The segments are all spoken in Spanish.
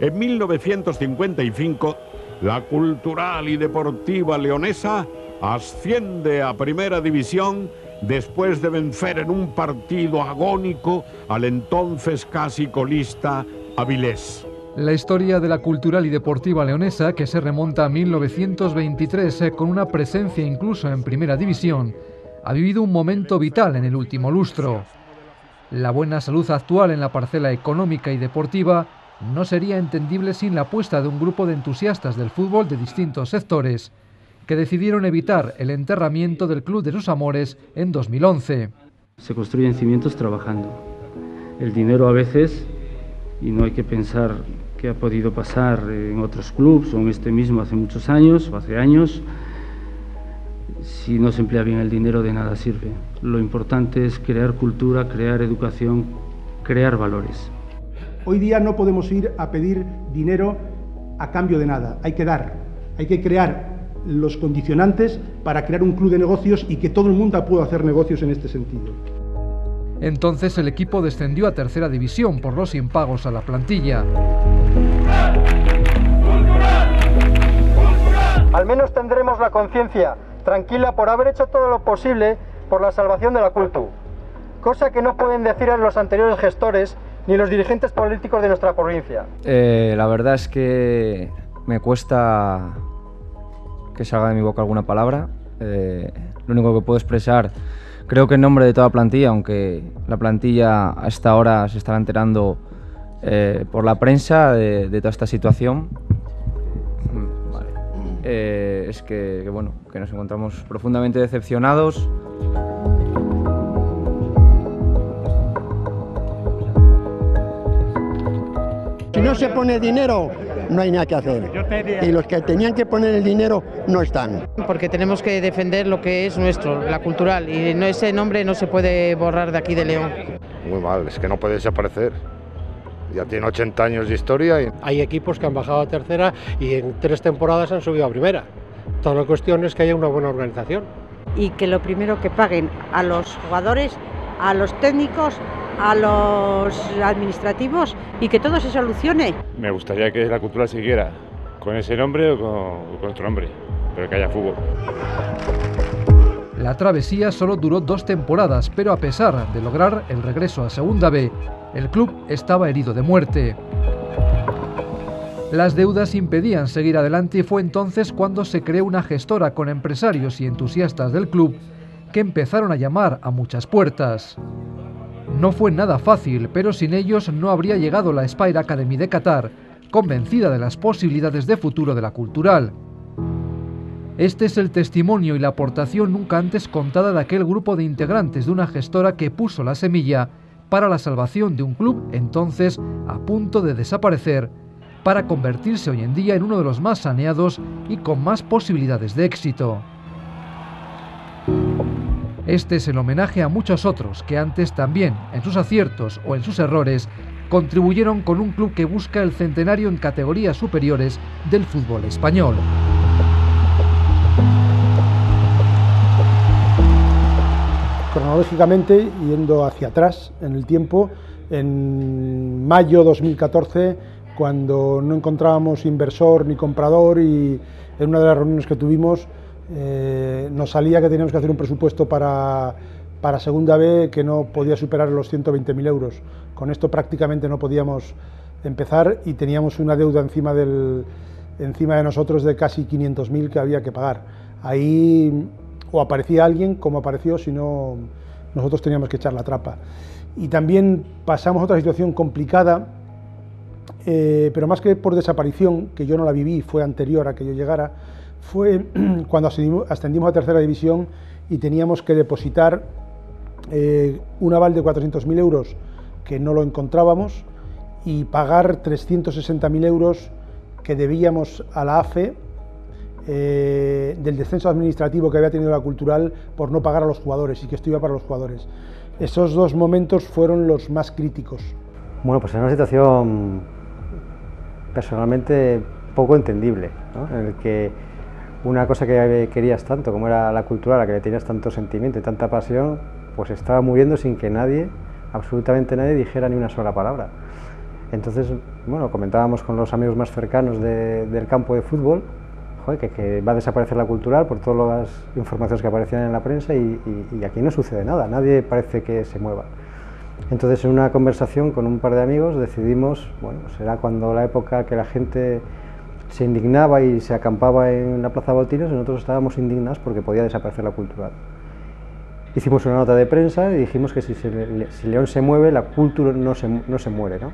En 1955, la Cultural y Deportiva Leonesa asciende a Primera División después de vencer en un partido agónico al entonces casi colista Avilés. La historia de la Cultural y Deportiva Leonesa, que se remonta a 1923 con una presencia incluso en Primera División, ha vivido un momento vital en el último lustro. La buena salud actual en la parcela económica y deportiva no sería entendible sin la apuesta de un grupo de entusiastas del fútbol de distintos sectores, que decidieron evitar el enterramiento del club de sus amores en 2011. Se construyen cimientos trabajando. El dinero a veces, y no hay que pensar que ha podido pasar en otros clubes o en este mismo hace muchos años o hace años, si no se emplea bien el dinero de nada sirve. Lo importante es crear cultura, crear educación, crear valores. Hoy día no podemos ir a pedir dinero a cambio de nada, hay que dar, hay que crear los condicionantes para crear un club de negocios y que todo el mundo pueda hacer negocios en este sentido. Entonces el equipo descendió a Tercera División por los impagos a la plantilla. Al menos tendremos la conciencia tranquila por haber hecho todo lo posible por la salvación de la Cultu, cosa que no pueden decir a los anteriores gestores ni los dirigentes políticos de nuestra provincia. La verdad es que me cuesta que salga de mi boca alguna palabra. Lo único que puedo expresar, creo que en nombre de toda la plantilla, aunque la plantilla a esta hora se estará enterando por la prensa de toda esta situación, es que bueno, que nos encontramos profundamente decepcionados. Si no se pone dinero, no hay nada que hacer. Y los que tenían que poner el dinero no están. Porque tenemos que defender lo que es nuestro, la Cultural, y ese nombre no se puede borrar de aquí de León. Muy mal, es que no puede desaparecer. Ya tiene 80 años de historia. Hay equipos que han bajado a Tercera y en 3 temporadas han subido a Primera. Toda la cuestión es que haya una buena organización. Y que lo primero que paguen a los jugadores, a los técnicos, a los administrativos y que todo se solucione. Me gustaría que la Cultural siguiera con ese nombre o con otro nombre, pero que haya fútbol. La travesía solo duró 2 temporadas, pero a pesar de lograr el regreso a Segunda B, el club estaba herido de muerte. Las deudas impedían seguir adelante y fue entonces cuando se creó una gestora con empresarios y entusiastas del club que empezaron a llamar a muchas puertas. No fue nada fácil, pero sin ellos no habría llegado la Spire Academy de Qatar, convencida de las posibilidades de futuro de la Cultural. Este es el testimonio y la aportación nunca antes contada de aquel grupo de integrantes de una gestora que puso la semilla para la salvación de un club entonces a punto de desaparecer, para convertirse hoy en día en uno de los más saneados y con más posibilidades de éxito. Este es el homenaje a muchos otros que antes también, en sus aciertos o en sus errores, contribuyeron con un club que busca el centenario en categorías superiores del fútbol español. Cronológicamente, yendo hacia atrás en el tiempo, en mayo 2014, cuando no encontrábamos inversor ni comprador, y en una de las reuniones que tuvimos nos salía que teníamos que hacer un presupuesto para Segunda B que no podía superar los 120.000 euros. Con esto prácticamente no podíamos empezar y teníamos una deuda encima de nosotros de casi 500.000 que había que pagar. Ahí o aparecía alguien, como apareció, si no nosotros teníamos que echar la trapa. Y también pasamos otra situación complicada, pero más que por desaparición, que yo no la viví, fue anterior a que yo llegara, fue cuando ascendimos a Tercera División y teníamos que depositar un aval de 400.000 euros que no lo encontrábamos y pagar 360.000 euros que debíamos a la AFE del descenso administrativo que había tenido la Cultural por no pagar a los jugadores y que esto iba para los jugadores. Esos 2 momentos fueron los más críticos. Bueno, pues era una situación personalmente poco entendible, ¿no? En el que una cosa que querías tanto, como era la Cultural, a la que le tenías tanto sentimiento y tanta pasión, pues estaba muriendo sin que nadie, absolutamente nadie, dijera ni una sola palabra. Entonces, bueno, comentábamos con los amigos más cercanos del campo de fútbol, joder, que va a desaparecer la cultural por todas las informaciones que aparecían en la prensa y aquí no sucede nada, nadie parece que se mueva. Entonces, en una conversación con un par de amigos decidimos, bueno, será cuando la época que la gente se indignaba y se acampaba en la Plaza Botines, nosotros estábamos indignados porque podía desaparecer la cultural. Hicimos una nota de prensa y dijimos que si León se mueve, la cultura no se muere, ¿no?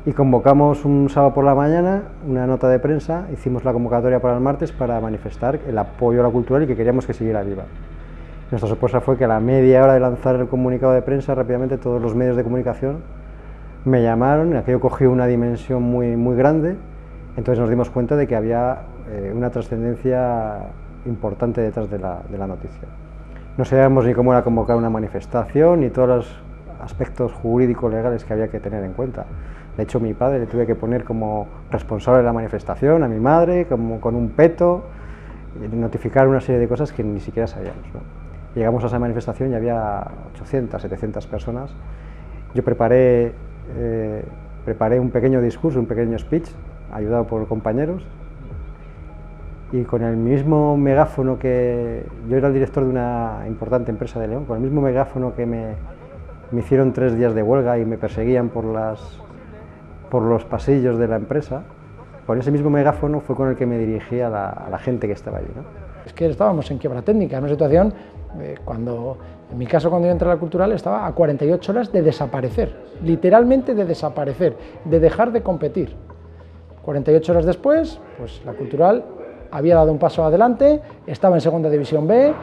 Y convocamos un sábado por la mañana una nota de prensa, hicimos la convocatoria para el martes para manifestar el apoyo a la cultural y que queríamos que siguiera viva. Nuestra sorpresa fue que a la media hora de lanzar el comunicado de prensa, rápidamente todos los medios de comunicación me llamaron, aquello cogió una dimensión muy grande, entonces nos dimos cuenta de que había una trascendencia importante detrás de la noticia. No sabíamos ni cómo era convocar una manifestación, ni todos los aspectos jurídicos legales que había que tener en cuenta. De hecho, mi padre le tuve que poner como responsable de la manifestación, a mi madre, como con un peto, y notificar una serie de cosas que ni siquiera sabíamos, ¿no? Llegamos a esa manifestación y había 800, 700 personas. Yo preparé un pequeño discurso, un pequeño speech, ayudado por compañeros, y con el mismo megáfono que... Yo era el director de una importante empresa de León, con el mismo megáfono que me hicieron 3 días de huelga y me perseguían por los pasillos de la empresa, con ese mismo megáfono fue con el que me dirigí a la gente que estaba allí, ¿no? Es que estábamos en quiebra técnica, en una situación, en mi caso cuando yo entré a la cultural estaba a 48 horas de desaparecer, literalmente de desaparecer, de dejar de competir. 48 horas después, pues la cultural había dado un paso adelante, estaba en Segunda División B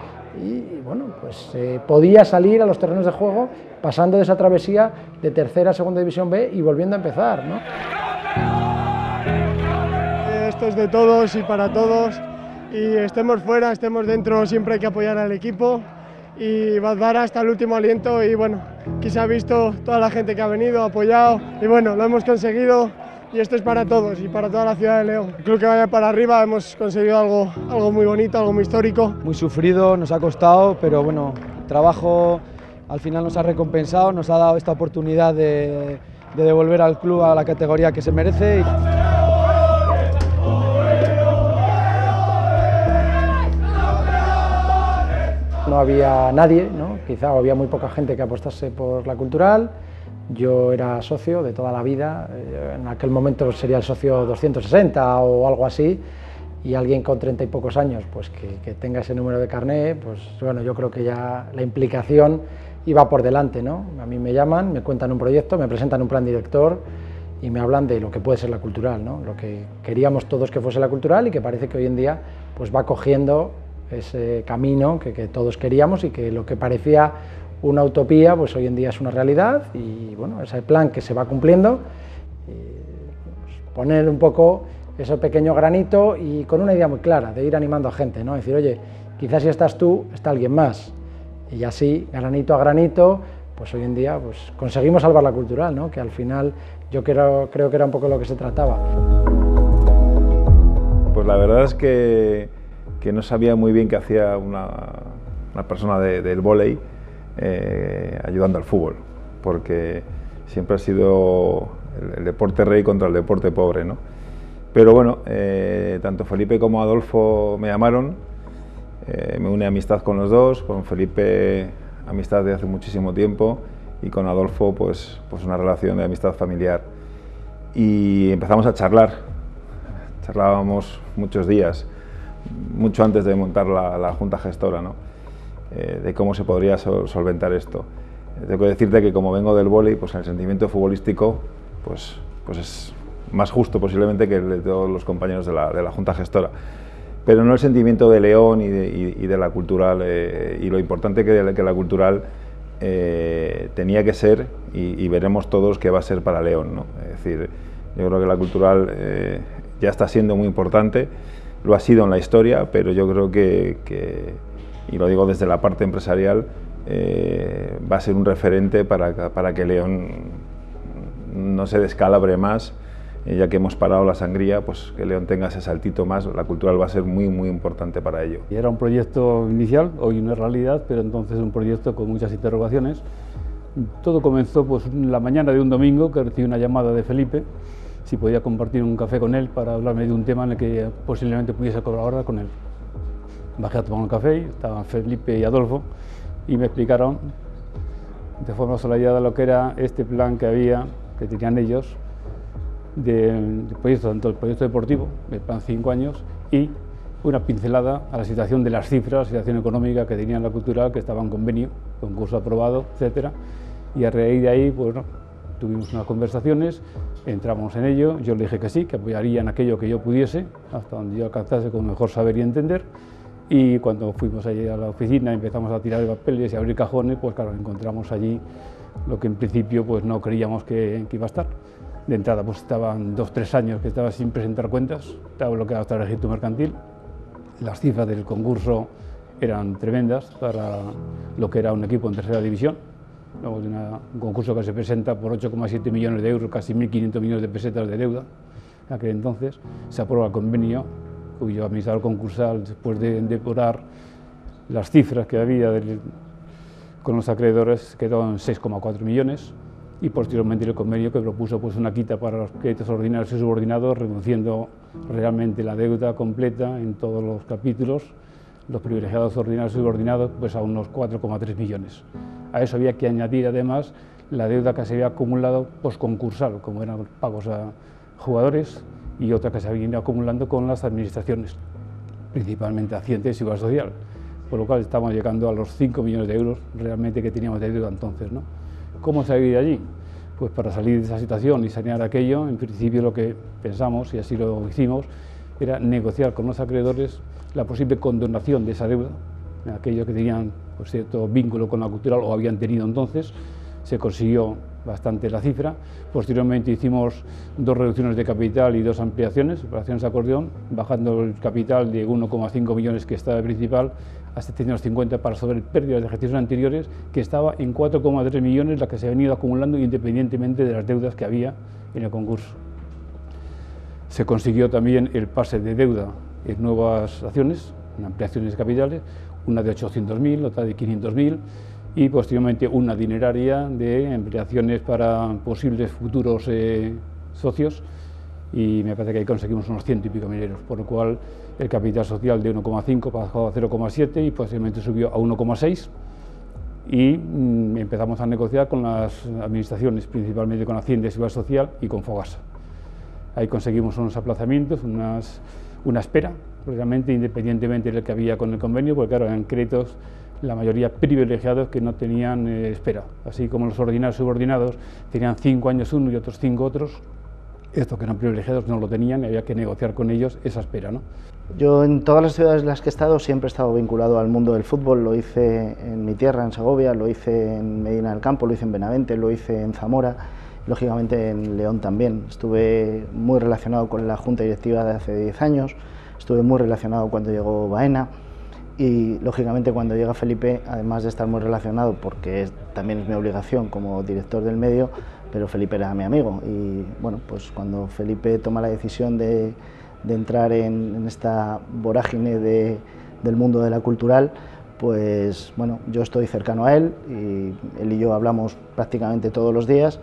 y bueno, pues podía salir a los terrenos de juego pasando de esa travesía de tercera a Segunda División B y volviendo a empezar, ¿no? Esto es de todos y para todos, y estemos fuera, estemos dentro, siempre hay que apoyar al equipo y va a dar hasta el último aliento. Y bueno, aquí se ha visto toda la gente que ha venido, apoyado, y bueno, lo hemos conseguido y esto es para todos y para toda la ciudad de León. El club que vaya para arriba, hemos conseguido algo muy bonito, algo muy histórico. Muy sufrido, nos ha costado, pero bueno, el trabajo al final nos ha recompensado, nos ha dado esta oportunidad de devolver al club a la categoría que se merece. No había nadie, ¿no? Quizá había muy poca gente que apostase por la cultural. Yo era socio de toda la vida, en aquel momento sería el socio 260 o algo así, y alguien con 30 y pocos años, pues que tenga ese número de carné, pues bueno, yo creo que ya la implicación iba por delante, ¿no? A mí me llaman, me cuentan un proyecto, me presentan un plan director y me hablan de lo que puede ser la cultural, ¿no? Lo que queríamos todos que fuese la cultural y que parece que hoy en día pues va cogiendo ese camino que todos queríamos y que lo que parecía una utopía, pues hoy en día es una realidad y bueno, ese plan que se va cumpliendo, pues, poner un poco ese pequeño granito y con una idea muy clara de ir animando a gente, ¿no? Decir, oye, quizás si estás tú, está alguien más, y así, granito a granito, pues hoy en día pues, conseguimos salvar la cultural, ¿no? Que al final yo creo que era un poco lo que se trataba. Pues la verdad es que no sabía muy bien qué hacía una persona del vóley ayudando al fútbol, porque siempre ha sido el deporte rey contra el deporte pobre, ¿no? Pero bueno, tanto Felipe como Adolfo me llamaron, me une amistad con los dos, con Felipe amistad de hace muchísimo tiempo y con Adolfo pues una relación de amistad familiar. Y empezamos a charlábamos muchos días, mucho antes de montar la junta gestora, ¿no? De cómo se podría solventar esto. Tengo que decirte que como vengo del vóley, pues el sentimiento futbolístico pues es más justo posiblemente que el de todos los compañeros de la junta gestora, pero no el sentimiento de León y de la cultural, y lo importante que la cultural tenía que ser, y veremos todos que va a ser para León, ¿no? Es decir, yo creo que la cultural ya está siendo muy importante, lo ha sido en la historia, pero yo creo que y lo digo desde la parte empresarial, va a ser un referente para que León no se descalabre más, ya que hemos parado la sangría, pues que León tenga ese saltito más, la cultural va a ser muy importante para ello. Era un proyecto inicial, hoy no es realidad, pero entonces un proyecto con muchas interrogaciones, Todo comenzó pues la mañana de un domingo, que recibí una llamada de Felipe, si podía compartir un café con él para hablarme de un tema en el que posiblemente pudiese colaborar con él. Bajé a tomar un café, estaban Felipe y Adolfo, y me explicaron de forma solayada lo que era este plan que tenían ellos, del proyecto, tanto el proyecto deportivo, el plan 5 años, y una pincelada a la situación de las cifras, la situación económica que tenía la cultural, que estaba en convenio, concurso aprobado, etcétera. Y a raíz de ahí, pues, bueno, tuvimos unas conversaciones, entramos en ello, yo le dije que sí, que apoyaría en aquello que yo pudiese, hasta donde yo alcanzase con mejor saber y entender. Y cuando fuimos allí a la oficina, empezamos a tirar papeles y a abrir cajones, pues claro, encontramos allí lo que en principio pues no creíamos que iba a estar. De entrada pues estaban 2 o 3 años que estaba sin presentar cuentas, estaba bloqueado hasta el registro mercantil. Las cifras del concurso eran tremendas para lo que era un equipo en tercera división. Un concurso que se presenta por 8,7 millones de euros, casi 1.500 millones de pesetas de deuda. En aquel entonces se aprueba el convenio, cuyo administrador concursal, después de depurar las cifras que había con los acreedores, quedó en 6,4 millones, y posteriormente el convenio que propuso pues una quita para los créditos ordinarios y subordinados, reduciendo realmente la deuda completa en todos los capítulos, los privilegiados ordinarios y subordinados, pues a unos 4,3 millones. A eso había que añadir además la deuda que se había acumulado postconcursal, como eran los pagos a jugadores, y otra que se había ido acumulando con las administraciones, principalmente Hacienda y Seguridad Social, por lo cual estamos llegando a los 5 millones de euros realmente que teníamos de deuda entonces, ¿no? ¿Cómo salir de allí? Pues para salir de esa situación y sanear aquello, en principio lo que pensamos, y así lo hicimos, era negociar con los acreedores la posible condonación de esa deuda, aquellos que tenían pues, cierto vínculo con la cultural o habían tenido entonces. Se consiguió bastante la cifra. Posteriormente hicimos 2 reducciones de capital y 2 ampliaciones, operaciones de acordeón, bajando el capital de 1,5 millones que estaba de principal a 750 para sobre pérdidas de ejercicios anteriores, que estaba en 4,3 millones, la que se ha venido acumulando independientemente de las deudas que había en el concurso. Se consiguió también el pase de deuda en nuevas acciones, en ampliaciones de capitales, una de 800.000, otra de 500.000, y posteriormente una dineraria de ampliaciones para posibles futuros socios, y me parece que ahí conseguimos unos 100 y pico mil euros, por lo cual el capital social de 1,5 bajó a 0,7 y posteriormente subió a 1,6, y empezamos a negociar con las administraciones, principalmente con Hacienda y Seguridad Social y con Fogasa. Ahí conseguimos unos aplazamientos, una espera, realmente independientemente del que había con el convenio, porque claro, eran créditos la mayoría privilegiados que no tenían espera, así como los ordinarios subordinados tenían 5 años uno y otros 5 otros, estos que eran privilegiados no lo tenían y había que negociar con ellos esa espera, ¿no? Yo en todas las ciudades en las que he estado siempre he estado vinculado al mundo del fútbol, lo hice en mi tierra, en Segovia, lo hice en Medina del Campo, lo hice en Benavente, lo hice en Zamora, lógicamente en León también. Estuve muy relacionado con la junta directiva de hace 10 años, estuve muy relacionado cuando llegó Baena. Y lógicamente cuando llega Felipe, además de estar muy relacionado, porque también es mi obligación como director del medio, pero Felipe era mi amigo, y bueno, pues cuando Felipe toma la decisión de entrar en esta vorágine del mundo de la cultural, pues bueno, yo estoy cercano a él, y él y yo hablamos prácticamente todos los días,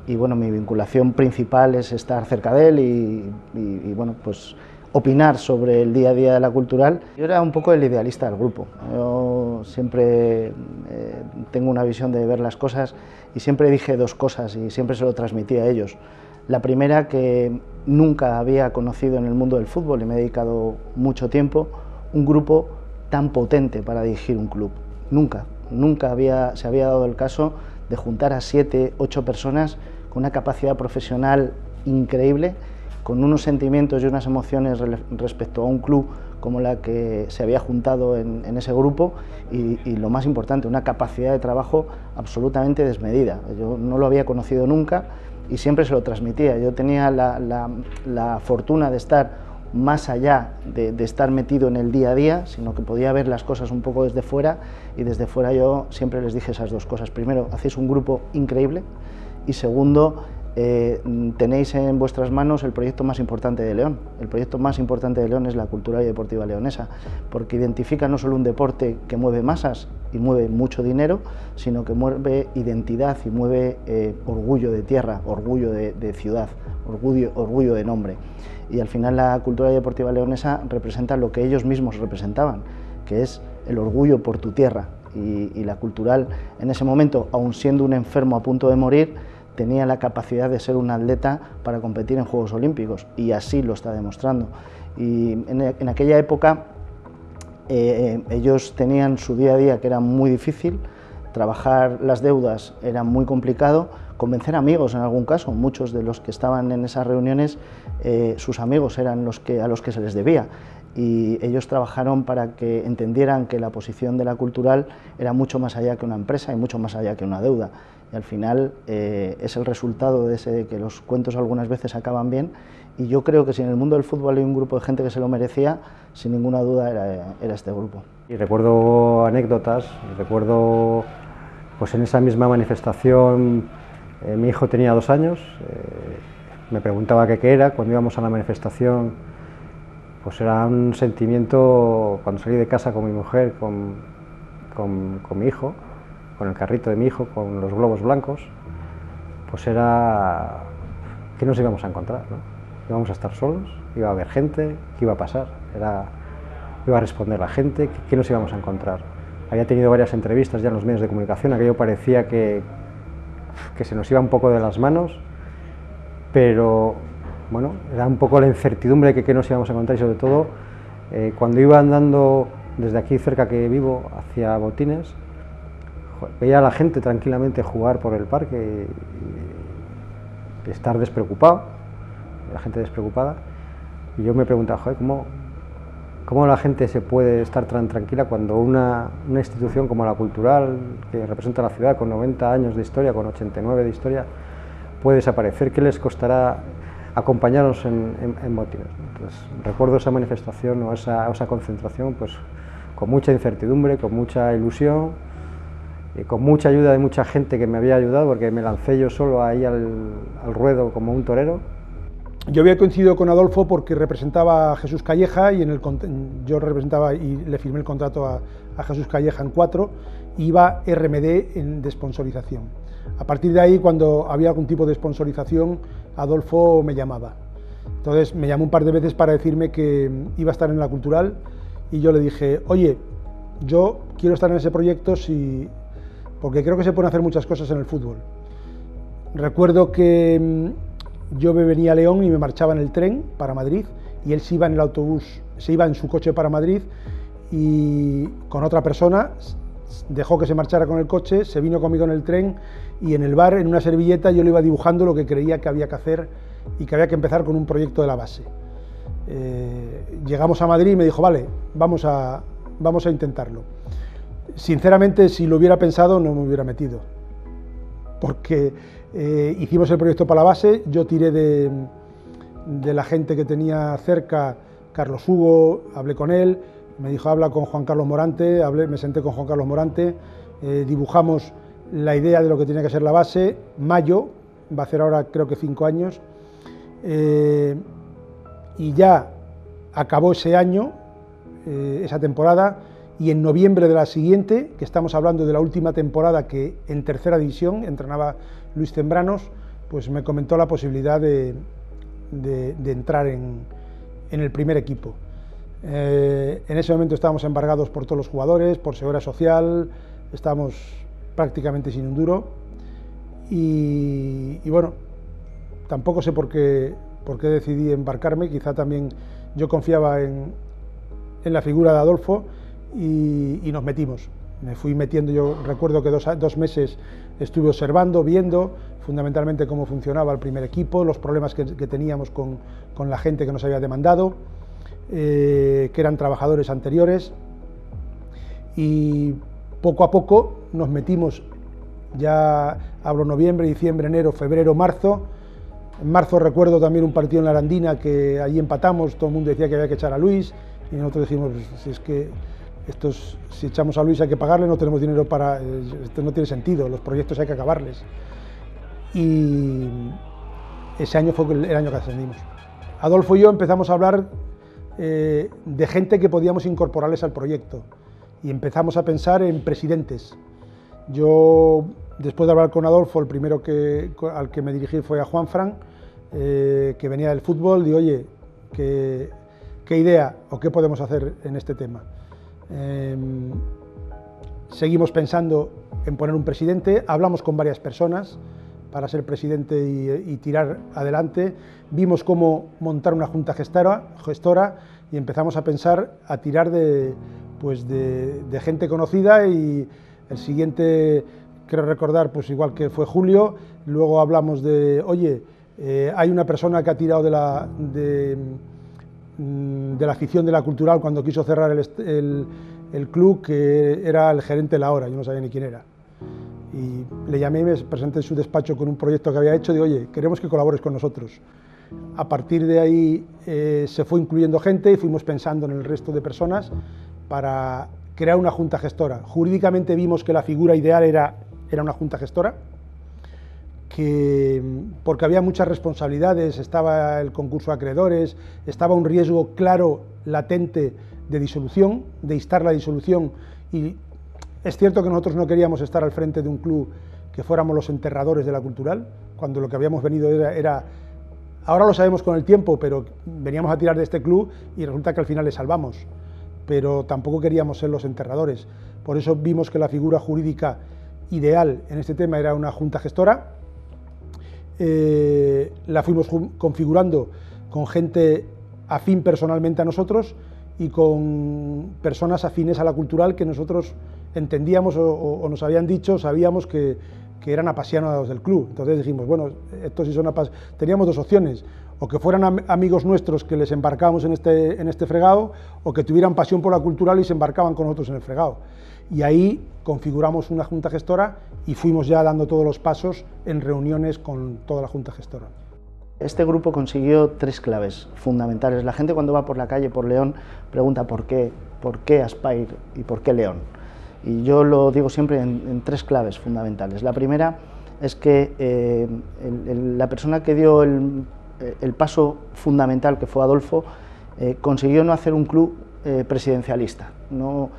y bueno, mi vinculación principal es estar cerca de él y bueno, pues opinar sobre el día a día de la cultural. Yo era un poco el idealista del grupo. Yo siempre tengo una visión de ver las cosas y siempre dije 2 cosas y siempre se lo transmití a ellos. La primera, que nunca había conocido en el mundo del fútbol, y me he dedicado mucho tiempo, un grupo tan potente para dirigir un club. Nunca se había dado el caso de juntar a 7, 8 personas con una capacidad profesional increíble, con unos sentimientos y unas emociones respecto a un club como la que se había juntado en ese grupo, y lo más importante, una capacidad de trabajo absolutamente desmedida. Yo no lo había conocido nunca y siempre se lo transmitía. Yo tenía la fortuna de estar más allá de estar metido en el día a día, sino que podía ver las cosas un poco desde fuera, y desde fuera yo siempre les dije esas 2 cosas. Primero, hacéis un grupo increíble, y segundo, tenéis en vuestras manos el proyecto más importante de León. El proyecto más importante de León es la Cultural y Deportiva Leonesa, porque identifica no solo un deporte que mueve masas, y mueve mucho dinero, sino que mueve identidad y mueve orgullo de tierra, orgullo de ciudad, orgullo de nombre. Y al final la cultura deportiva leonesa representa lo que ellos mismos representaban, que es el orgullo por tu tierra. Y la Cultural en ese momento, aun siendo un enfermo a punto de morir, tenía la capacidad de ser un atleta para competir en Juegos Olímpicos, y así lo está demostrando. Y en aquella época ellos tenían su día a día, que era muy difícil, trabajar las deudas era muy complicado, convencer amigos en algún caso, muchos de los que estaban en esas reuniones, sus amigos eran a los que se les debía, y ellos trabajaron para que entendieran que la posición de la Cultural era mucho más allá que una empresa y mucho más allá que una deuda, y al final es el resultado de ese, que los cuentos algunas veces acaban bien, y yo creo que si en el mundo del fútbol hay un grupo de gente que se lo merecía, sin ninguna duda era este grupo. Y recuerdo anécdotas, recuerdo pues en esa misma manifestación, mi hijo tenía 2 años, me preguntaba qué era, cuando íbamos a la manifestación, pues era un sentimiento, cuando salí de casa con mi mujer, con mi hijo, con el carrito de mi hijo, con los globos blancos, pues era que nos íbamos a encontrar, ¿no? Íbamos a estar solos, iba a haber gente, ¿qué iba a pasar? Iba a responder la gente, ¿qué nos íbamos a encontrar? Había tenido varias entrevistas ya en los medios de comunicación, aquello parecía que se nos iba un poco de las manos, pero bueno, era un poco la incertidumbre de qué nos íbamos a encontrar, y sobre todo cuando iba andando desde aquí cerca que vivo hacia Botines, veía a la gente tranquilamente jugar por el parque y estar despreocupado, la gente despreocupada, y yo me preguntaba, joder, ¿cómo la gente se puede estar tan tranquila cuando una institución como la Cultural, que representa a la ciudad con 90 años de historia, con 89 de historia, puede desaparecer? ¿Qué les costará acompañarnos en Botines? Entonces, recuerdo esa manifestación o esa concentración pues con mucha incertidumbre, con mucha ilusión y con mucha ayuda de mucha gente que me había ayudado, porque me lancé yo solo ahí al ruedo como un torero. Yo había coincidido con Adolfo porque representaba a Jesús Calleja, y yo representaba y le firmé el contrato a Jesús Calleja en 4, y iba RMD de sponsorización. A partir de ahí, cuando había algún tipo de sponsorización, Adolfo me llamaba. Entonces me llamó un par de veces para decirme que iba a estar en la Cultural, y yo le dije, oye, yo quiero estar en ese proyecto porque creo que se pueden hacer muchas cosas en el fútbol. Recuerdo que yo me venía a León y me marchaba en el tren para Madrid, y él se iba en el autobús, se iba en su coche para Madrid, y con otra persona dejó que se marchara con el coche, se vino conmigo en el tren, y en el bar, en una servilleta, yo le iba dibujando lo que creía que había que hacer y que había que empezar con un proyecto de la base. Llegamos a Madrid y me dijo, vale, vamos a intentarlo. Sinceramente, si lo hubiera pensado, no me hubiera metido, porque hicimos el proyecto para la base, yo tiré de la gente que tenía cerca, Carlos Hugo, hablé con él, me dijo, habla con Juan Carlos Morante, me senté con Juan Carlos Morante, dibujamos la idea de lo que tenía que ser la base. Mayo, va a hacer ahora creo que 5 años, y ya acabó ese año, esa temporada, y en noviembre de la siguiente, que estamos hablando de la última temporada que en tercera división entrenaba Luis Zembranos, pues me comentó la posibilidad de entrar en el primer equipo. En ese momento estábamos embargados por todos los jugadores, por seguridad social, estábamos prácticamente sin un duro, y bueno, tampoco sé por qué decidí embarcarme. Quizá también yo confiaba en la figura de Adolfo, y nos metimos. Me fui metiendo, yo recuerdo que 2 meses estuve observando, viendo fundamentalmente cómo funcionaba el primer equipo, los problemas que teníamos con la gente que nos había demandado, que eran trabajadores anteriores, y poco a poco nos metimos. Ya hablo noviembre, diciembre, enero, febrero, marzo. En marzo recuerdo también un partido en la Arandina que allí empatamos, todo el mundo decía que había que echar a Luis, y nosotros decimos, pues, si es que si echamos a Luis hay que pagarle, no tenemos dinero para, esto no tiene sentido, los proyectos hay que acabarles. Y ese año fue el año que ascendimos. Adolfo y yo empezamos a hablar de gente que podíamos incorporarles al proyecto, y empezamos a pensar en presidentes. Yo, después de hablar con Adolfo, el primero al que me dirigí fue a Juanfran, que venía del fútbol, y oye, ¿qué idea o qué podemos hacer en este tema? Seguimos pensando en poner un presidente, hablamos con varias personas para ser presidente y tirar adelante, vimos cómo montar una junta gestora y empezamos a pensar, a tirar de gente conocida, y el siguiente, quiero recordar, pues igual que fue Julio. Luego hablamos de, oye, hay una persona que ha tirado de la afición de la Cultural cuando quiso cerrar el club, que era el gerente de la Hora, yo no sabía ni quién era. Y le llamé y me presenté en su despacho con un proyecto que había hecho, de oye, queremos que colabores con nosotros. A partir de ahí se fue incluyendo gente y fuimos pensando en el resto de personas para crear una junta gestora. Jurídicamente vimos que la figura ideal era una junta gestora, porque había muchas responsabilidades, estaba el concurso de acreedores, estaba un riesgo claro, latente, de disolución, de instar la disolución, y es cierto que nosotros no queríamos estar al frente de un club que fuéramos los enterradores de la Cultural, cuando lo que habíamos venido era ahora lo sabemos con el tiempo, pero veníamos a tirar de este club y resulta que al final le salvamos, pero tampoco queríamos ser los enterradores. Por eso vimos que la figura jurídica ideal en este tema era una junta gestora. La fuimos configurando con gente afín personalmente a nosotros y con personas afines a la Cultural que nosotros entendíamos o nos habían dicho, sabíamos que eran apasionados del club. Entonces dijimos, bueno, estos sí son apasionados. Teníamos dos opciones, o que fueran amigos nuestros que les embarcábamos en este fregado, o que tuvieran pasión por la Cultural y se embarcaban con nosotros en el fregado. Y ahí configuramos una junta gestora y fuimos ya dando todos los pasos en reuniones con toda la junta gestora. Este grupo consiguió tres claves fundamentales. La gente cuando va por la calle, por León, pregunta por qué Aspire y por qué León. Y yo lo digo siempre en tres claves fundamentales. La primera es que la persona que dio el paso fundamental, que fue Adolfo, consiguió no hacer un club presidencialista. No,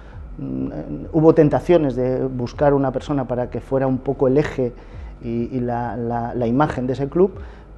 hubo tentaciones de buscar una persona para que fuera un poco el eje y la imagen de ese club,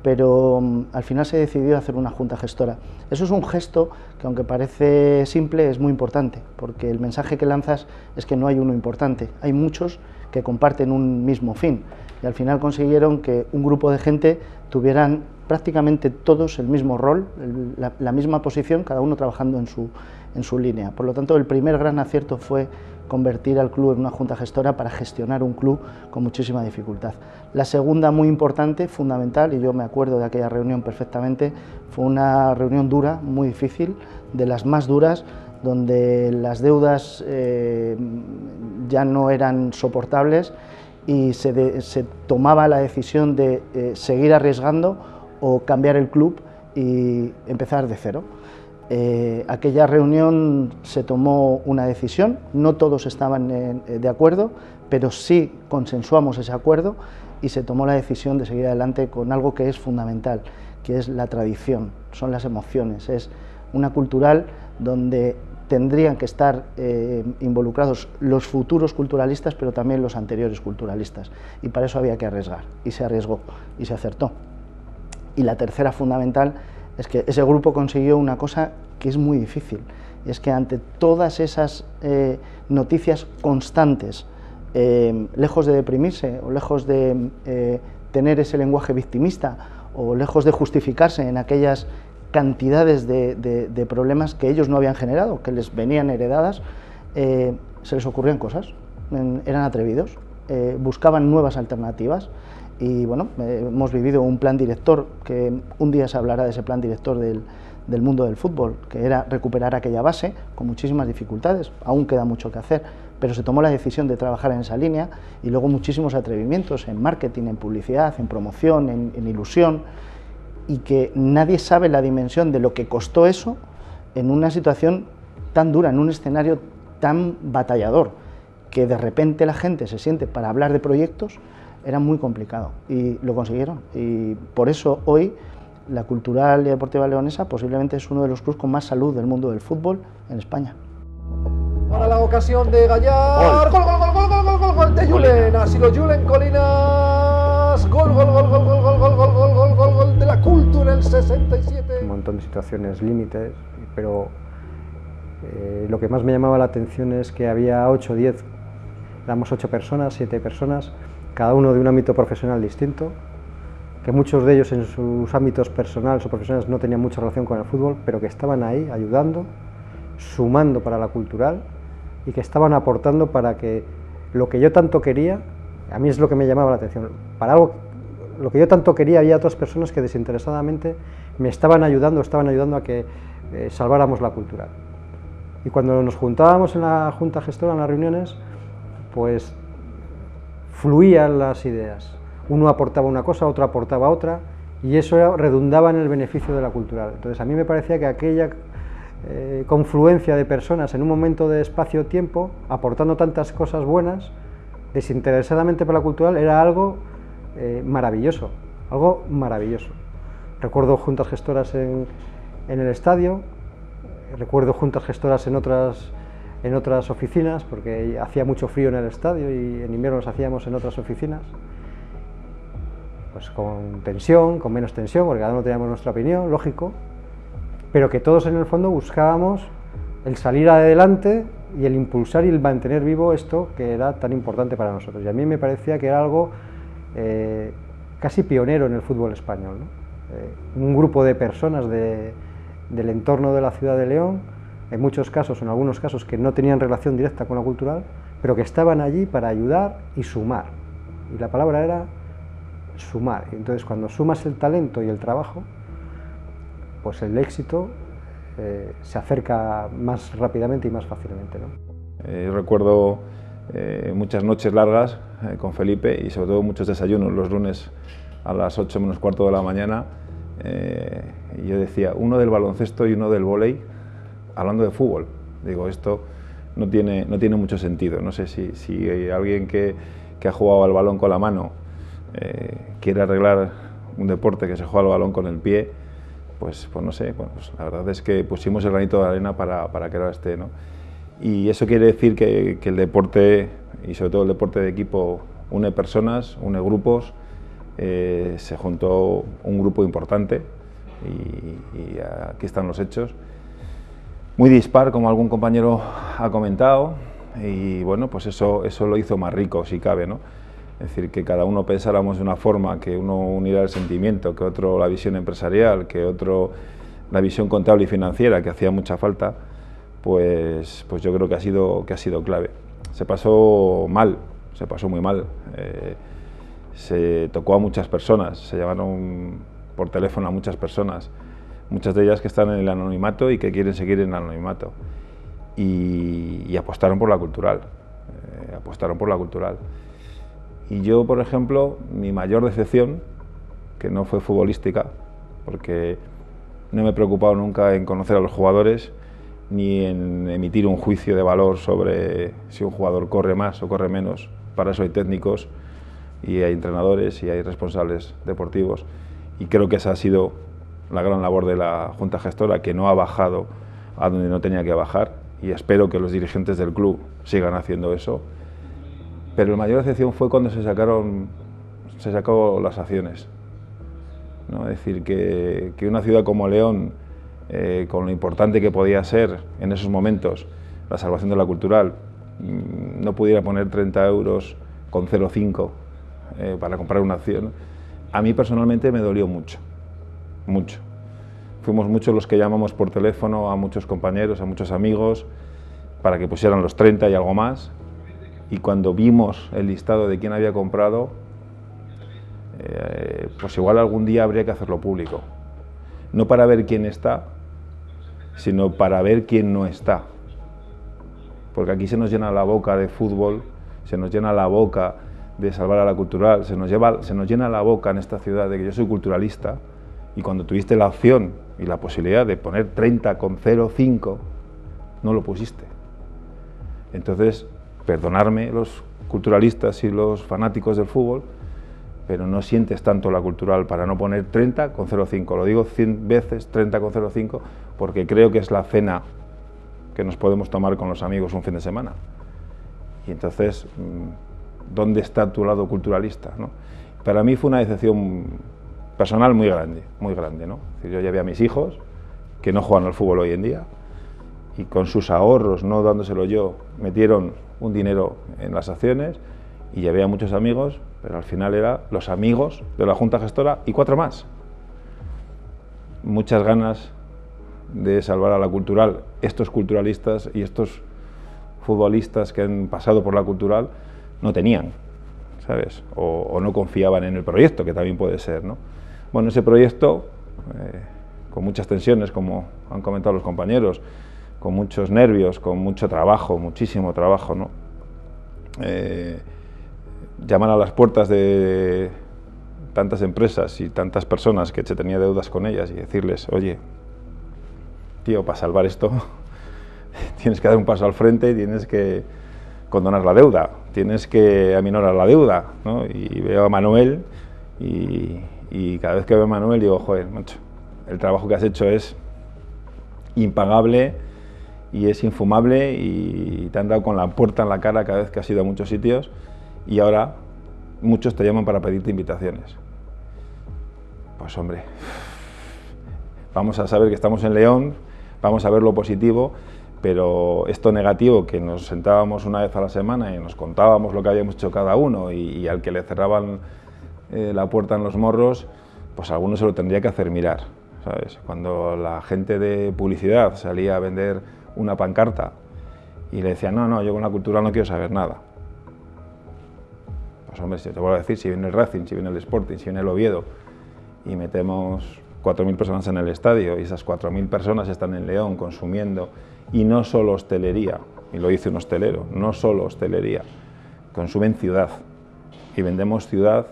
pero al final se decidió hacer una junta gestora. Eso es un gesto que, aunque parece simple, es muy importante, porque el mensaje que lanzas es que no hay uno importante, hay muchos que comparten un mismo fin, y al final consiguieron que un grupo de gente tuvieran prácticamente todos el mismo rol, la misma posición, cada uno trabajando en su línea. Por lo tanto, el primer gran acierto fue convertir al club en una junta gestora para gestionar un club con muchísima dificultad. La segunda, muy importante, fundamental, y yo me acuerdo de aquella reunión perfectamente, fue una reunión dura, muy difícil, de las más duras, donde las deudas ya no eran soportables y se tomaba la decisión de seguir arriesgando o cambiar el club y empezar de cero. Aquella reunión se tomó una decisión, no todos estaban de acuerdo, pero sí consensuamos ese acuerdo y se tomó la decisión de seguir adelante con algo que es fundamental, que es la tradición, son las emociones, es una Cultural donde tendrían que estar involucrados los futuros culturalistas, pero también los anteriores culturalistas, y para eso había que arriesgar, y se arriesgó, y se acertó. Y la tercera fundamental es que ese grupo consiguió una cosa que es muy difícil, y es que ante todas esas noticias constantes, lejos de deprimirse o lejos de tener ese lenguaje victimista o lejos de justificarse en aquellas cantidades de problemas que ellos no habían generado, que les venían heredadas, se les ocurrían cosas, eran atrevidos, buscaban nuevas alternativas. Y bueno, hemos vivido un plan director, que un día se hablará de ese plan director del mundo del fútbol, que era recuperar aquella base, con muchísimas dificultades, aún queda mucho que hacer, pero se tomó la decisión de trabajar en esa línea, y luego muchísimos atrevimientos en marketing, en publicidad, en promoción, en ilusión, y que nadie sabe la dimensión de lo que costó eso en una situación tan dura, en un escenario tan batallador, que de repente la gente se siente para hablar de proyectos. Era muy complicado y lo consiguieron, y por eso hoy la Cultural y Deportiva Leonesa posiblemente es uno de los clubes con más salud del mundo del fútbol en España. Para la ocasión de Gallar. Gol, gol, gol, gol, gol, gol, gol, gol de Julen. Así lo Julen Colinas. Gol, gol, gol, gol, gol, gol, gol, gol, gol, gol, gol, gol de la Cultura en el 67. Un montón de situaciones límites, pero lo que más me llamaba la atención es que había 8 o 10, éramos 8 personas, 7 personas, cada uno de un ámbito profesional distinto, que muchos de ellos en sus ámbitos personales o profesionales no tenían mucha relación con el fútbol, pero que estaban ahí ayudando, sumando para la cultural y que estaban aportando para que lo que yo tanto quería, a mí es lo que me llamaba la atención, para algo, lo que yo tanto quería, había otras personas que desinteresadamente me estaban ayudando a que salváramos la cultural. Y cuando nos juntábamos en la Junta Gestora, en las reuniones, pues fluían las ideas. Uno aportaba una cosa, otro aportaba otra, y eso redundaba en el beneficio de la cultural. Entonces a mí me parecía que aquella confluencia de personas en un momento de espacio-tiempo, aportando tantas cosas buenas, desinteresadamente para la cultural, era algo maravilloso, algo maravilloso. Recuerdo juntas gestoras en el estadio, recuerdo juntas gestoras en otras oficinas, porque hacía mucho frío en el estadio y en invierno las hacíamos en otras oficinas, pues con tensión, con menos tensión, porque cada uno teníamos nuestra opinión, lógico, pero que todos en el fondo buscábamos el salir adelante y el impulsar y el mantener vivo esto que era tan importante para nosotros. Y a mí me parecía que era algo casi pionero en el fútbol español, ¿no? Un grupo de personas del entorno de la ciudad de León, en muchos casos, en algunos casos que no tenían relación directa con la cultural, pero que estaban allí para ayudar y sumar. Y la palabra era sumar. Entonces, cuando sumas el talento y el trabajo, pues el éxito se acerca más rápidamente y más fácilmente, ¿no? Recuerdo muchas noches largas con Felipe y sobre todo muchos desayunos los lunes a las 8 menos cuarto de la mañana. Y yo decía, uno del baloncesto y uno del vóley, hablando de fútbol. Digo, esto no tiene mucho sentido. No sé si alguien que ha jugado al balón con la mano quiere arreglar un deporte que se juega al balón con el pie, pues no sé, pues la verdad es que pusimos el granito de arena para que ahora esté, ¿no? Y eso quiere decir que el deporte, y sobre todo el deporte de equipo, une personas, une grupos. Se juntó un grupo importante y aquí están los hechos. Muy dispar, como algún compañero ha comentado, y bueno, pues eso lo hizo más rico, si cabe, ¿no? Es decir, que cada uno pensáramos de una forma, que uno uniera el sentimiento, que otro la visión empresarial, que otro la visión contable y financiera, que hacía mucha falta, pues yo creo que ha sido clave. Se pasó mal, se pasó muy mal. Se tocó a muchas personas, se llamaron por teléfono a muchas personas, muchas de ellas que están en el anonimato y que quieren seguir en el anonimato, y apostaron por la cultural, Y yo, por ejemplo, mi mayor decepción, que no fue futbolística, porque no me he preocupado nunca en conocer a los jugadores, ni en emitir un juicio de valor sobre si un jugador corre más o corre menos. Para eso hay técnicos, y hay entrenadores y hay responsables deportivos, y creo que esa ha sido la gran labor de la Junta Gestora, que no ha bajado a donde no tenía que bajar, y espero que los dirigentes del club sigan haciendo eso. Pero la mayor decepción fue cuando se sacó las acciones, ¿no? Es decir, que una ciudad como León, con lo importante que podía ser en esos momentos la salvación de la cultural, no pudiera poner 30 euros con 0,5 para comprar una acción, a mí personalmente me dolió mucho, mucho. Fuimos muchos los que llamamos por teléfono a muchos compañeros, a muchos amigos, para que pusieran los 30 y algo más, y cuando vimos el listado de quién había comprado, pues igual algún día habría que hacerlo público. No para ver quién está, sino para ver quién no está. Porque aquí se nos llena la boca de fútbol, se nos llena la boca de salvar a la cultural, se nos llena la boca en esta ciudad de que yo soy culturalista, y cuando tuviste la opción y la posibilidad de poner 30 con 0,5, no lo pusiste. Entonces, perdonarme los culturalistas y los fanáticos del fútbol, pero no sientes tanto la cultural para no poner 30 con 0,5. Lo digo 100 veces, 30 con 0,5, porque creo que es la cena que nos podemos tomar con los amigos un fin de semana. Y entonces, ¿dónde está tu lado culturalista, ¿no? Para mí fue una decepción personal muy grande, ¿no? Es decir, yo ya vi a mis hijos, que no juegan al fútbol hoy en día, y con sus ahorros, no dándoselo yo, metieron un dinero en las acciones, y llevé a muchos amigos, pero al final eran los amigos de la Junta Gestora y 4 más. Muchas ganas de salvar a la cultural. Estos culturalistas y estos futbolistas que han pasado por la cultural no tenían, ¿sabes? O no confiaban en el proyecto, que también puede ser, ¿no? Bueno, ese proyecto, con muchas tensiones, como han comentado los compañeros, con muchos nervios, con mucho trabajo, muchísimo trabajo, ¿no? Llamar a las puertas de tantas empresas y tantas personas que se tenía deudas con ellas y decirles, oye, tío, para salvar esto tienes que dar un paso al frente, tienes que condonar la deuda, tienes que aminorar la deuda, ¿no? Y veo a Manuel y cada vez que veo a Manuel digo, joder, macho, el trabajo que has hecho es impagable y es infumable y te han dado con la puerta en la cara cada vez que has ido a muchos sitios y ahora muchos te llaman para pedirte invitaciones. Pues hombre, vamos a saber que estamos en León, vamos a ver lo positivo, pero esto negativo, que nos sentábamos una vez a la semana y nos contábamos lo que habíamos hecho cada uno y al que le cerraban la puerta en los morros, pues a alguno se lo tendría que hacer mirar, ¿sabes? Cuando la gente de publicidad salía a vender una pancarta y le decían, no, yo con la cultura no quiero saber nada. Pues hombre, si te vuelvo a decir, si viene el Racing, si viene el Sporting, si viene el Oviedo y metemos 4.000 personas en el estadio y esas 4.000 personas están en León consumiendo, y no solo hostelería, y lo dice un hostelero, no solo hostelería, consumen ciudad y vendemos ciudad,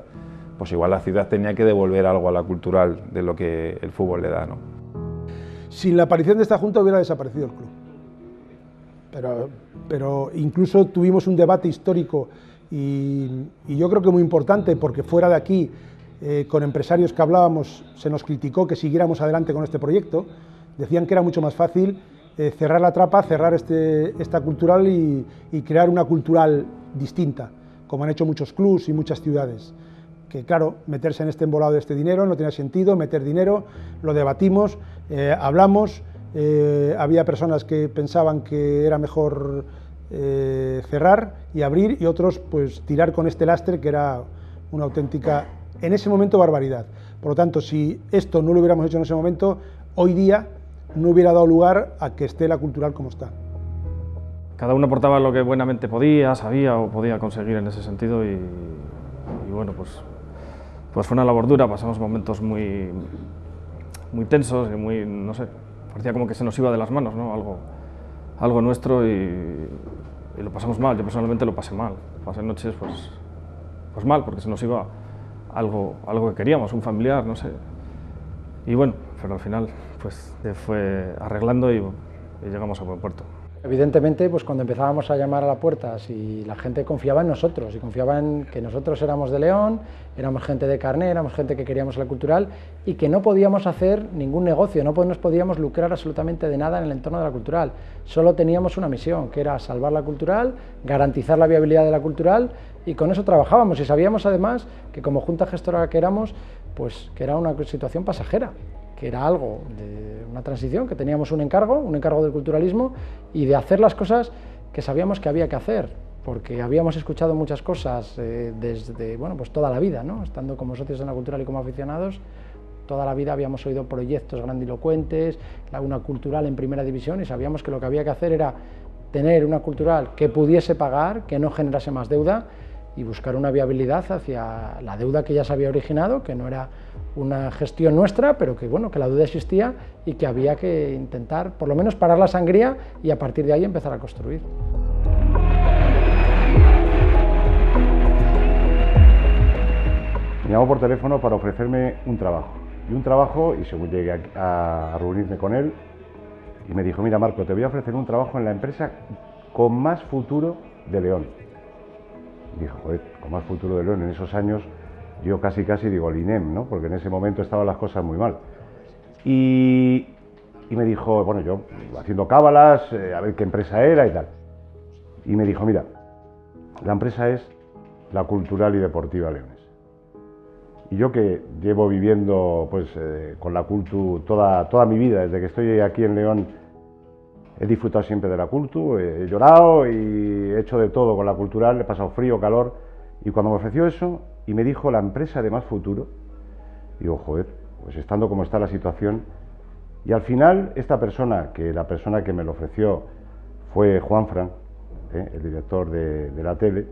pues igual la ciudad tenía que devolver algo a la cultural de lo que el fútbol le da, ¿no? Sin la aparición de esta Junta hubiera desaparecido el club, pero incluso tuvimos un debate histórico y yo creo que muy importante, porque fuera de aquí, con empresarios que hablábamos, se nos criticó que siguiéramos adelante con este proyecto. Decían que era mucho más fácil cerrar la trapa, cerrar esta cultural y crear una cultural distinta, como han hecho muchos clubs y muchas ciudades. Que claro, meterse en este embolado de este dinero no tenía sentido, meter dinero, lo debatimos, hablamos, había personas que pensaban que era mejor cerrar y abrir, y otros pues tirar con este lastre que era una auténtica, en ese momento, barbaridad. Por lo tanto, si esto no lo hubiéramos hecho en ese momento, hoy día no hubiera dado lugar a que esté la cultural como está. Cada uno aportaba lo que buenamente podía, sabía o podía conseguir en ese sentido y bueno, pues fue una labor dura, pasamos momentos muy tensos y muy, no sé, parecía como que se nos iba de las manos, ¿no? Algo nuestro y lo pasamos mal. Yo personalmente lo pasé mal, pasé noches pues mal, porque se nos iba algo que queríamos, un familiar, no sé. Y bueno, pero al final pues se fue arreglando y llegamos a buen puerto. Evidentemente, pues cuando empezábamos a llamar a las puertas y la gente confiaba en nosotros y confiaba en que nosotros éramos de León, éramos gente de carné, éramos gente que queríamos la cultural y que no podíamos hacer ningún negocio, no nos podíamos lucrar absolutamente de nada en el entorno de la cultural. Solo teníamos una misión, que era salvar la cultural, garantizar la viabilidad de la cultural, y con eso trabajábamos, y sabíamos además que como junta gestora que éramos, pues que era una situación pasajera, que era algo de una transición, que teníamos un encargo del culturalismo y de hacer las cosas que sabíamos que había que hacer, porque habíamos escuchado muchas cosas desde, bueno, pues toda la vida, ¿no? Estando como socios en la cultural y como aficionados, toda la vida habíamos oído proyectos grandilocuentes, una cultural en primera división, y sabíamos que lo que había que hacer era tener una cultural que pudiese pagar, que no generase más deuda, y buscar una viabilidad hacia la deuda que ya se había originado, que no era una gestión nuestra, pero que bueno, que la deuda existía y que había que intentar por lo menos parar la sangría y a partir de ahí empezar a construir. Me llamó por teléfono para ofrecerme un trabajo, y según llegué a reunirme con él, y me dijo, mira Marco, te voy a ofrecer un trabajo en la empresa con más futuro de León. Y dijo, joder, con más futuro de León, en esos años yo casi digo el INEM, ¿no? Porque en ese momento estaban las cosas muy mal. Y y me dijo, bueno, yo haciendo cábalas, a ver qué empresa era y tal. Y me dijo, mira, la empresa es la Cultural y Deportiva Leones. Y yo que llevo viviendo pues, con la Cultu toda mi vida, desde que estoy aquí en León, he disfrutado siempre de la Cultu, he llorado y he hecho de todo con la Cultural, he pasado frío, calor, y cuando me ofreció eso y me dijo la empresa de más futuro, digo, joder, pues estando como está la situación, y al final esta persona, que la persona que me lo ofreció fue Juanfran, el director de la tele,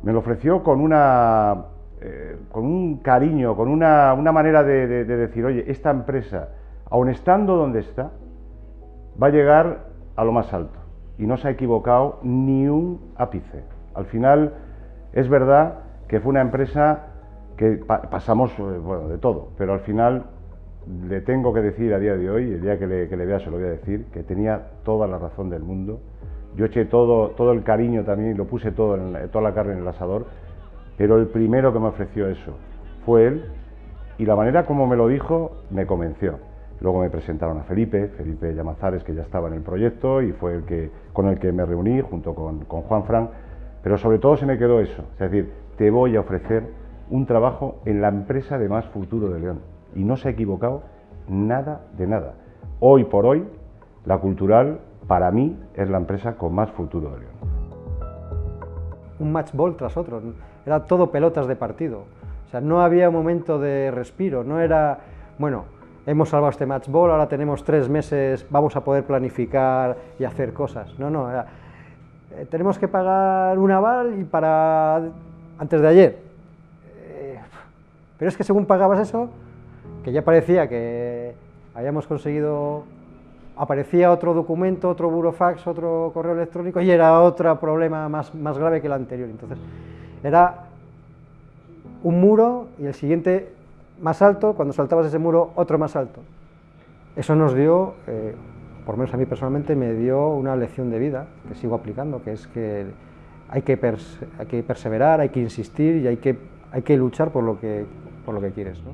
me lo ofreció con un cariño, con una manera de decir, oye, esta empresa, aun estando donde está, va a llegar a lo más alto, y no se ha equivocado ni un ápice. Al final, es verdad que fue una empresa que pasamos bueno, de todo, pero al final le tengo que decir a día de hoy, el día que le vea se lo voy a decir, que tenía toda la razón del mundo. Yo eché todo el cariño también y lo puse toda la carne en el asador, pero el primero que me ofreció eso fue él, y la manera como me lo dijo me convenció. Luego me presentaron a Felipe Llamazares, que ya estaba en el proyecto y fue con el que me reuní junto con Juanfran, pero sobre todo se me quedó eso, es decir, te voy a ofrecer un trabajo en la empresa de más futuro de León, y no se ha equivocado nada de nada. Hoy por hoy, la Cultural, para mí, es la empresa con más futuro de León. Un match ball tras otro, era todo pelotas de partido, o sea, no había un momento de respiro, no era, bueno, hemos salvado este match ball, ahora tenemos 3 meses, vamos a poder planificar y hacer cosas, no, era, tenemos que pagar un aval y para antes de ayer, pero es que según pagabas eso, que ya parecía que habíamos conseguido, aparecía otro documento, otro burofax, otro correo electrónico y era otro problema más grave que el anterior. Entonces era un muro y el siguiente más alto, cuando saltabas ese muro otro más alto. Eso nos dio, por lo menos a mí personalmente, me dio una lección de vida que sigo aplicando, que es que hay que perseverar, hay que insistir y hay que luchar por lo que quieres, ¿no?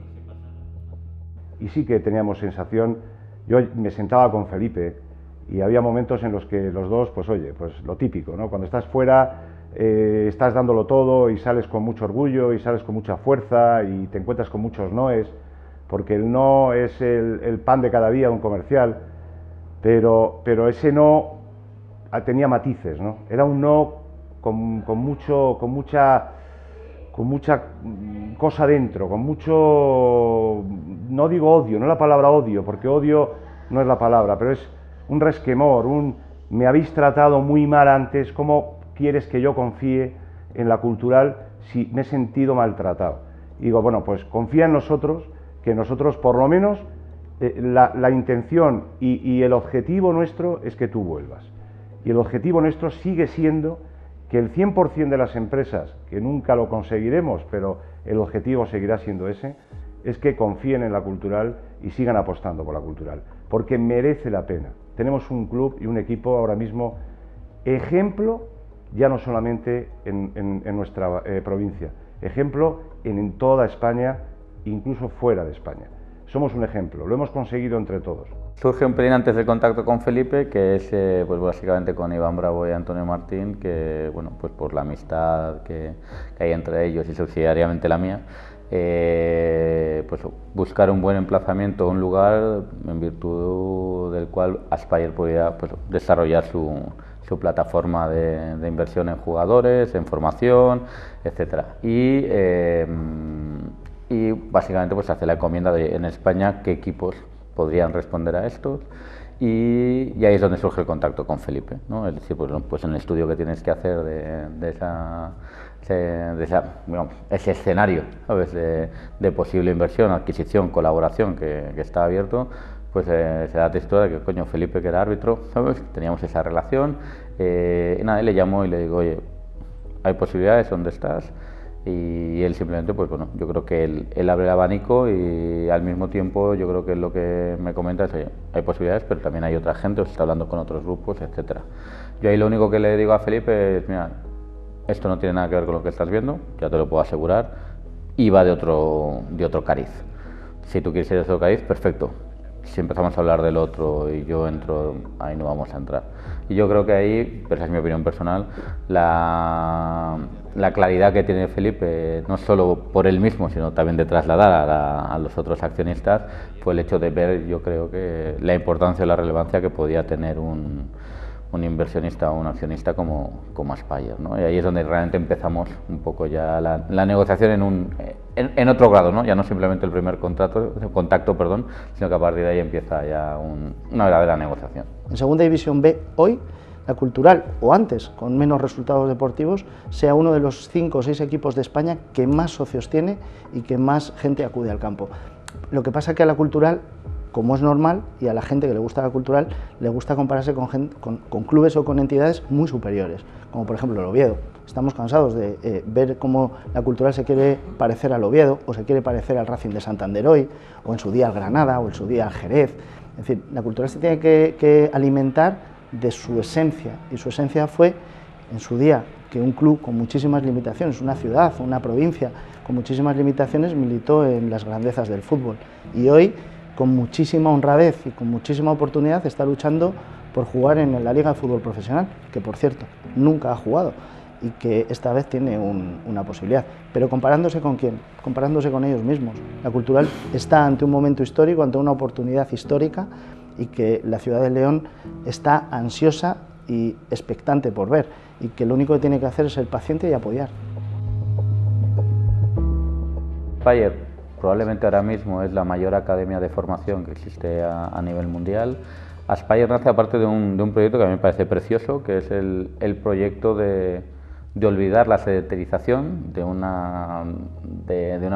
Y sí que teníamos sensación, yo me sentaba con Felipe y había momentos en los que los dos, pues oye, pues lo típico, ¿no? Cuando estás fuera, estás dándolo todo y sales con mucho orgullo y sales con mucha fuerza y te encuentras con muchos noes, porque el no es el pan de cada día de un comercial, pero ese no tenía matices, ¿no? Era un no con mucha cosa dentro, con mucho, no digo odio, no es la palabra odio, porque odio no es la palabra, pero es un resquemor, me habéis tratado muy mal antes, ¿cómo quieres que yo confíe en la Cultural si me he sentido maltratado? Y digo, bueno, pues confía en nosotros, que nosotros por lo menos la intención y el objetivo nuestro es que tú vuelvas. Y el objetivo nuestro sigue siendo que el 100% de las empresas, que nunca lo conseguiremos, pero el objetivo seguirá siendo ese, es que confíen en la Cultural y sigan apostando por la Cultural, porque merece la pena. Tenemos un club y un equipo ahora mismo ejemplo, ya no solamente en nuestra provincia, ejemplo en toda España, incluso fuera de España. Somos un ejemplo, lo hemos conseguido entre todos. Surge un pelín antes del contacto con Felipe, que es pues básicamente con Iván Bravo y Antonio Martín, que bueno, pues por la amistad que hay entre ellos y subsidiariamente la mía, pues buscar un buen emplazamiento, un lugar en virtud del cual Aspire pudiera pues desarrollar su plataforma de inversión en jugadores, en formación, etcétera. Y básicamente pues hace la encomienda en España qué equipos podrían responder a estos, y ahí es donde surge el contacto con Felipe, ¿no? Es decir, pues en el estudio que tienes que hacer de ese escenario, ¿sabes? De posible inversión, adquisición, colaboración que está abierto, pues se da textura de que, coño, Felipe, que era árbitro, ¿sabes? Teníamos esa relación, y nada, le llamo y le digo, oye, ¿hay posibilidades? ¿Dónde estás? Y él simplemente, pues bueno, yo creo que él abre el abanico y al mismo tiempo yo creo que lo que me comenta es, oye, hay posibilidades, pero también hay otra gente, os está hablando con otros grupos, etcétera. Yo ahí lo único que le digo a Felipe es, mira, esto no tiene nada que ver con lo que estás viendo, ya te lo puedo asegurar, y va de otro cariz. Si tú quieres ir de otro cariz, perfecto, si empezamos a hablar del otro y yo entro, ahí no vamos a entrar. Y yo creo que ahí, pero esa es mi opinión personal, la claridad que tiene Felipe, no solo por él mismo, sino también de trasladar a los otros accionistas, fue el hecho de ver, yo creo que la importancia o la relevancia que podía tener un inversionista o un accionista como Aspire, ¿no? Y ahí es donde realmente empezamos un poco ya la negociación en otro grado, ¿no? Ya no simplemente el primer contacto, sino que a partir de ahí empieza ya una verdadera negociación. En Segunda División B, hoy, la Cultural, o antes, con menos resultados deportivos, sea uno de los 5 o 6 equipos de España que más socios tiene y que más gente acude al campo. Lo que pasa es que a la Cultural, como es normal, y a la gente que le gusta la Cultural, le gusta compararse con clubes o con entidades muy superiores, como por ejemplo el Oviedo. Estamos cansados de ver cómo la Cultural se quiere parecer al Oviedo, o se quiere parecer al Racing de Santander hoy, o en su día al Granada, o en su día al Jerez. En fin, la Cultural se tiene que alimentar de su esencia, y su esencia fue, en su día, que un club con muchísimas limitaciones, una ciudad, una provincia con muchísimas limitaciones, militó en las grandezas del fútbol. Y hoy, con muchísima honradez y con muchísima oportunidad, está luchando por jugar en la Liga de Fútbol Profesional, que por cierto nunca ha jugado y que esta vez tiene una posibilidad. Pero comparándose con quién, comparándose con ellos mismos. La Cultural está ante un momento histórico, ante una oportunidad histórica, y que la ciudad de León está ansiosa y expectante por ver, y que lo único que tiene que hacer es ser paciente y apoyar. Aspire probablemente ahora mismo es la mayor academia de formación que existe a nivel mundial. Aspire nace aparte de un proyecto que a mí me parece precioso, que es el proyecto de olvidar la sedentarización de una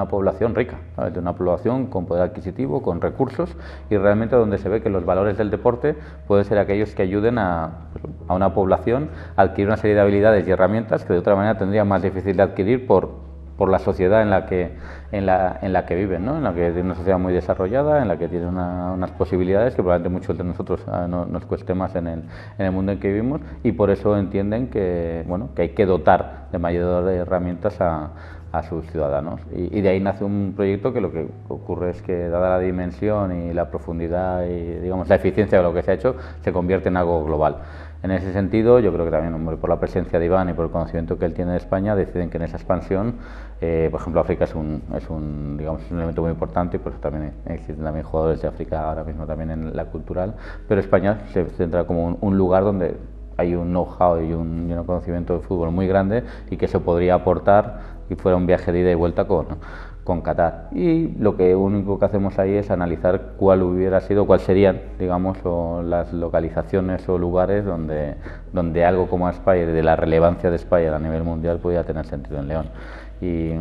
población rica, ¿sabes? De una población con poder adquisitivo, con recursos, y realmente donde se ve que los valores del deporte pueden ser aquellos que ayuden a una población a adquirir una serie de habilidades y herramientas que de otra manera tendría más difícil de adquirir por la sociedad en la que viven, ¿no? En la que tiene una sociedad muy desarrollada, en la que tiene unas posibilidades que probablemente muchos de nosotros nos cueste más en el mundo en que vivimos, y por eso entienden que hay que dotar de mayor herramientas a sus ciudadanos. Y de ahí nace un proyecto que lo que ocurre es que, dada la dimensión y la profundidad y, digamos, la eficiencia de lo que se ha hecho, se convierte en algo global. En ese sentido, yo creo que también por la presencia de Iván y por el conocimiento que él tiene de España, deciden que en esa expansión, por ejemplo, África es un elemento muy importante, y por eso también existen también jugadores de África ahora mismo también en la Cultural, pero España se centra como un lugar donde hay un know-how y un conocimiento de fútbol muy grande, y que se podría aportar y fuera un viaje de ida y vuelta con Qatar. Y lo único que hacemos ahí es analizar cuál serían, digamos, las localizaciones o lugares donde algo como Aspire, de la relevancia de Aspire a nivel mundial, podría tener sentido en León. Y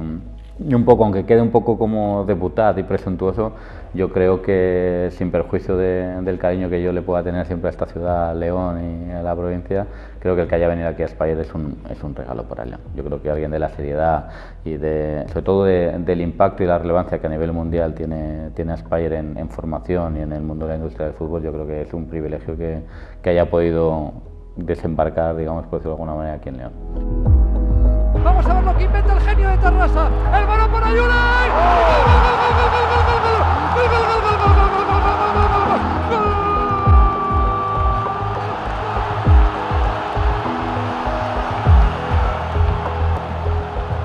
un poco, aunque quede un poco como deputado y presuntuoso, yo creo que, sin perjuicio del cariño que yo le pueda tener siempre a esta ciudad, a León y a la provincia, creo que el que haya venido aquí a Aspire es un regalo para León. Yo creo que alguien de la seriedad y sobre todo del impacto y la relevancia que a nivel mundial tiene Aspire en formación y en el mundo de la industria del fútbol, yo creo que es un privilegio que haya podido desembarcar, digamos, por decirlo de alguna manera, aquí en León. Vamos a ver lo que inventa el genio de Tarrasa. El balón para Yulay.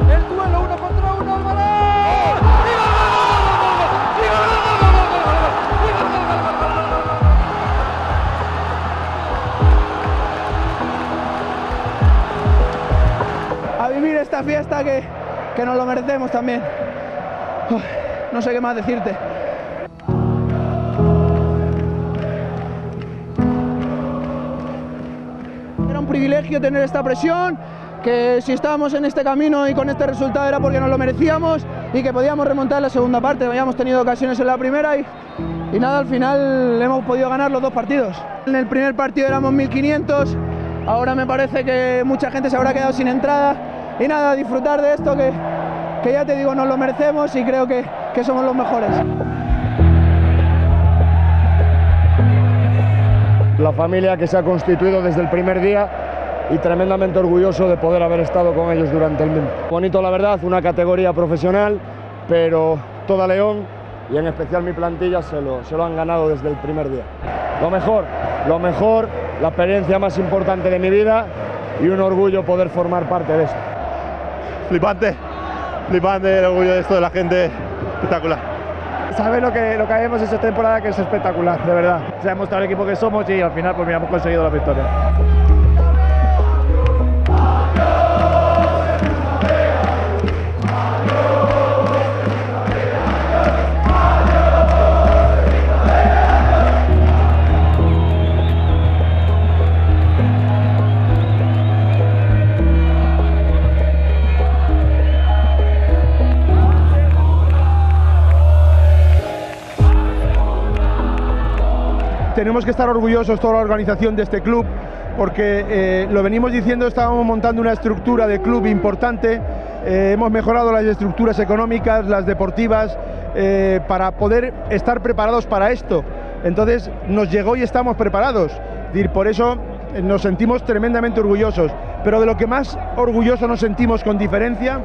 El duelo 1 contra 1, Álvarez. A vivir esta fiesta que nos lo merecemos también. Uf, no sé qué más decirte. Era un privilegio tener esta presión, que si estábamos en este camino y con este resultado era porque nos lo merecíamos y que podíamos remontar la segunda parte. Habíamos tenido ocasiones en la primera y nada, al final hemos podido ganar los 2 partidos. En el primer partido éramos 1500, ahora me parece que mucha gente se habrá quedado sin entrada. Y nada, disfrutar de esto que ya te digo, nos lo merecemos, y creo que somos los mejores. La familia que se ha constituido desde el primer día, y tremendamente orgulloso de poder haber estado con ellos durante el mismo. Bonito, la verdad, una categoría profesional, pero toda León y en especial mi plantilla se lo han ganado desde el primer día. Lo mejor, la experiencia más importante de mi vida y un orgullo poder formar parte de esto. Flipante el orgullo de esto de la gente, espectacular. Sabes lo que habíamos hecho esta temporada, que es espectacular, de verdad. Se ha demostrado el equipo que somos y al final pues mira, hemos conseguido la victoria. Tenemos que estar orgullosos toda la organización de este club porque lo venimos diciendo, estábamos montando una estructura de club importante, hemos mejorado las estructuras económicas, las deportivas, para poder estar preparados para esto. Entonces nos llegó y estamos preparados, por eso nos sentimos tremendamente orgullosos, pero de lo que más orgullosos nos sentimos con diferencia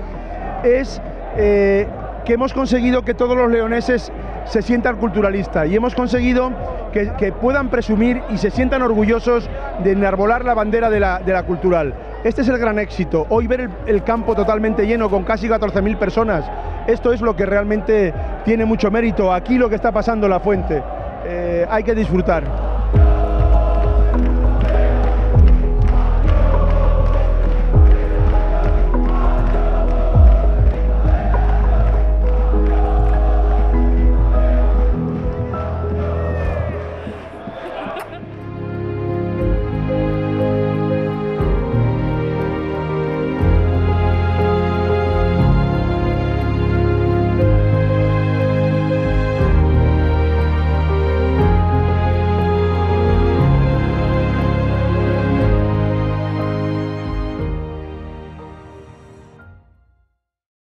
es que hemos conseguido que todos los leoneses se sientan culturalistas y hemos conseguido que puedan presumir y se sientan orgullosos de enarbolar la bandera de la cultural. Este es el gran éxito, hoy ver el campo totalmente lleno con casi 14.000 personas, esto es lo que realmente tiene mucho mérito, aquí lo que está pasando en La Fuente, hay que disfrutar.